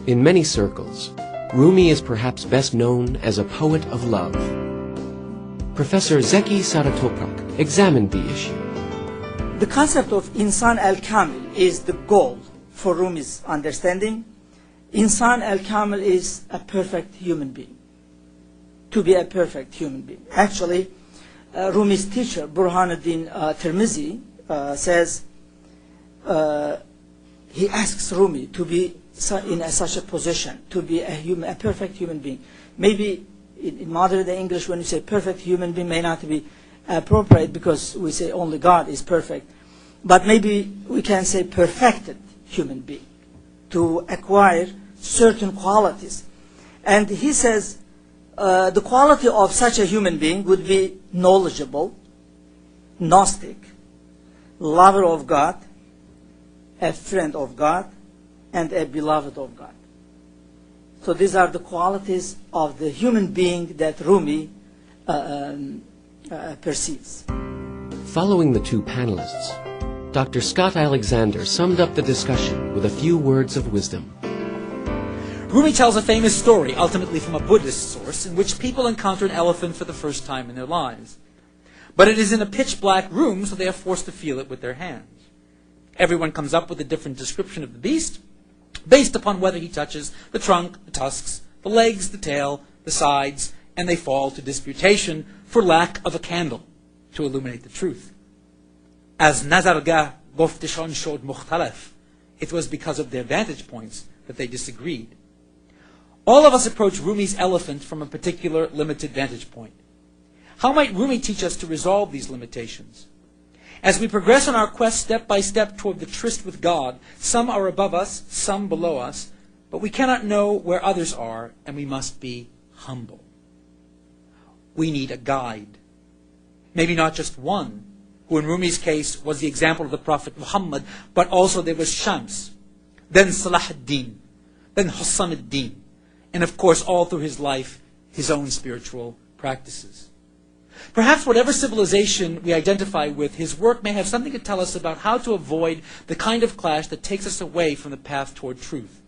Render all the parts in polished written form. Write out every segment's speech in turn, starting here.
In many circles, Rumi is perhaps best known as a poet of love. Professor Zeki Saratoprak examined the issue. The concept of Insan al-Kamil is the goal for Rumi's understanding. Insan al-Kamil is a perfect human being. To be a perfect human being. Actually, Rumi's teacher, Burhanuddin Tirmizi, says he asks Rumi to be in such a position, to be a perfect human being. Maybe in modern day English, when you say perfect human being, may not be appropriate because we say only God is perfect. But maybe we can say perfected human being, to acquire certain qualities. And he says the quality of such a human being would be knowledgeable, Gnostic, lover of God, a friend of God, and a beloved of God. So these are the qualities of the human being that Rumi perceives. Following the two panelists, Dr. Scott Alexander summed up the discussion with a few words of wisdom. Rumi tells a famous story, ultimately from a Buddhist source, in which people encounter an elephant for the first time in their lives. But it is in a pitch-black room, so they are forced to feel it with their hands. Everyone comes up with a different description of the beast, based upon whether he touches the trunk, the tusks, the legs, the tail, the sides, and they fall to disputation for lack of a candle to illuminate the truth. As Nazargah goftishon shod mukhtalaf, it was because of their vantage points that they disagreed. All of us approach Rumi's elephant from a particular limited vantage point. How might Rumi teach us to resolve these limitations? As we progress on our quest step by step toward the tryst with God, some are above us, some below us, but we cannot know where others are, and we must be humble. We need a guide. Maybe not just one, who in Rumi's case was the example of the Prophet Muhammad, but also there was Shams, then Salah ad-Din, then Hussam ad-Din, and of course all through his life, his own spiritual practices. Perhaps whatever civilization we identify with, his work may have something to tell us about how to avoid the kind of clash that takes us away from the path toward truth.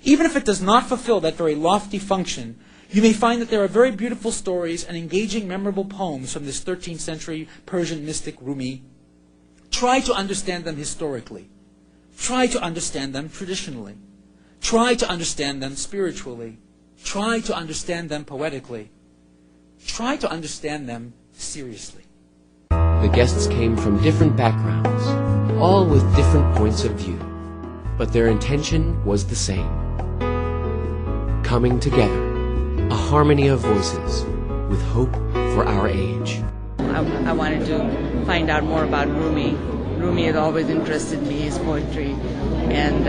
Even if it does not fulfill that very lofty function, you may find that there are very beautiful stories and engaging, memorable poems from this 13th century Persian mystic Rumi. Try to understand them historically. Try to understand them traditionally. Try to understand them spiritually. Try to understand them poetically. Try to understand them seriously. The guests came from different backgrounds, all with different points of view, but their intention was the same. Coming together, a harmony of voices with hope for our age. I wanted to find out more about Rumi. Rumi has always interested me, his poetry. And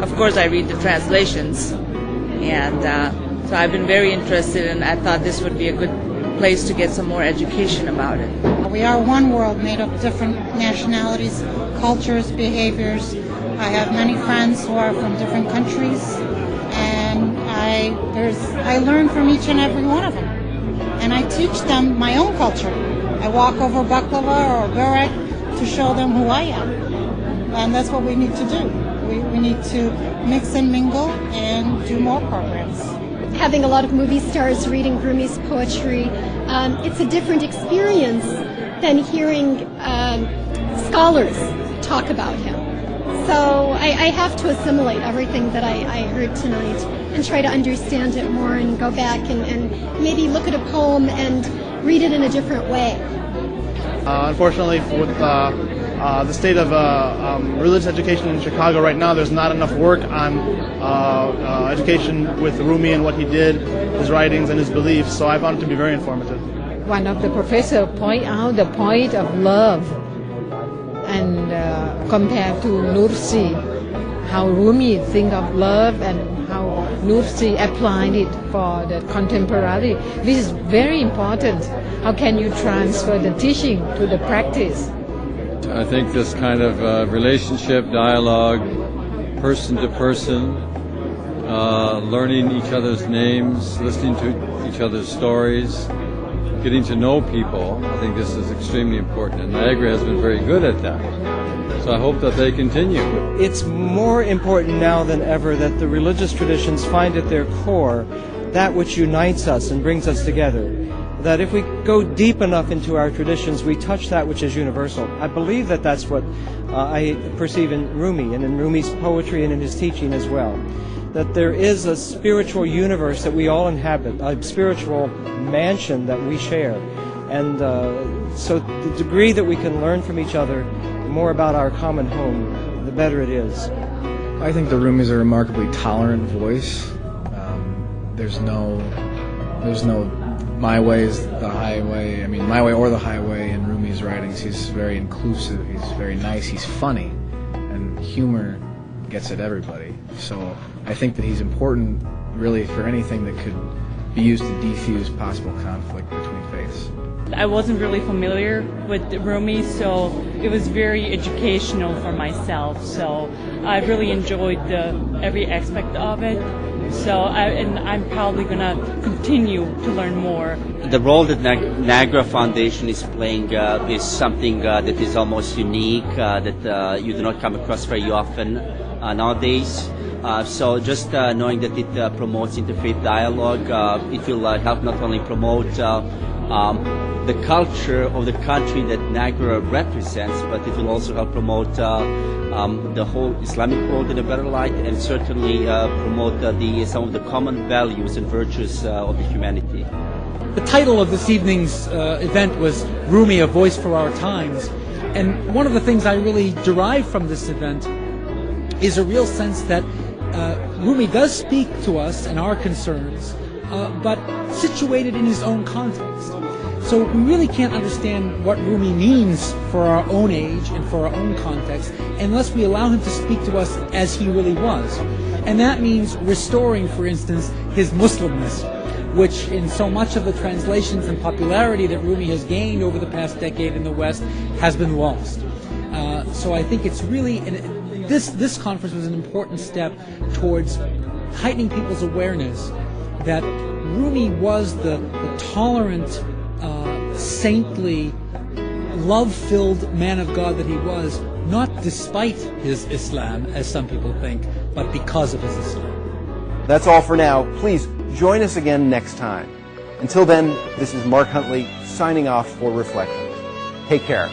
of course I read the translations. And so I've been very interested, and I thought this would be a good place to get some more education about it. We are one world made of different nationalities, cultures, behaviors. I have many friends who are from different countries, and I learn from each and every one of them. And I teach them my own culture. I walk over baklava or börek to show them who I am. And that's what we need to do. We need to mix and mingle and do more programs. Having a lot of movie stars reading Rumi's poetry, it's a different experience than hearing scholars talk about him. So I have to assimilate everything that I heard tonight and try to understand it more and go back and maybe look at a poem and read it in a different way. Unfortunately, with the state of religious education in Chicago right now, there's not enough work on education with Rumi and what he did, his writings and his beliefs, so I found it to be very informative. One of the professors point out the point of love and compared to Nursi, how Rumi think of love and how Nursi applied it for the contemporary. This is very important. How can you transfer the teaching to the practice? I think this kind of relationship, dialogue, person to person, learning each other's names, listening to each other's stories, getting to know people, I think this is extremely important. And Niagara has been very good at that. So I hope that they continue. It's more important now than ever that the religious traditions find at their core that which unites us and brings us together. That if we go deep enough into our traditions, we touch that which is universal. I believe that that's what I perceive in Rumi and in Rumi's poetry and in his teaching as well. That there is a spiritual universe that we all inhabit, a spiritual mansion that we share. And so the degree that we can learn from each other more about our common home, the better it is. I think the Rumis are a remarkably tolerant voice. There's no my way is the highway. I mean, my way or the highway in Rumi's writings. He's very inclusive. He's very nice. He's funny, and humor gets at everybody. So I think that he's important, really, for anything that could be used to defuse possible conflict between faiths. I wasn't really familiar with Rumi, so it was very educational for myself. So I really enjoyed every aspect of it. So I'm probably going to continue to learn more. The role that Niagara Foundation is playing is something that is almost unique, that you do not come across very often nowadays. So just knowing that it promotes interfaith dialogue, it will help not only promote the culture of the country that Niagara represents, but it will also help promote the whole Islamic world in a better light, and certainly promote some of the common values and virtues of the humanity. The title of this evening's event was Rumi, A Voice for Our Times. And one of the things I really derive from this event is a real sense that Rumi does speak to us and our concerns, but situated in his own context. So we really can't understand what Rumi means for our own age and for our own context unless we allow him to speak to us as he really was. And that means restoring, for instance, his Muslimness, which in so much of the translations and popularity that Rumi has gained over the past decade in the West has been lost. So I think it's really, this conference was an important step towards heightening people's awareness that Rumi was the tolerant, saintly, love-filled man of God that he was, not despite his Islam, as some people think, but because of his Islam. That's all for now. Please join us again next time. Until then, this is Mark Huntley signing off for Reflections. Take care.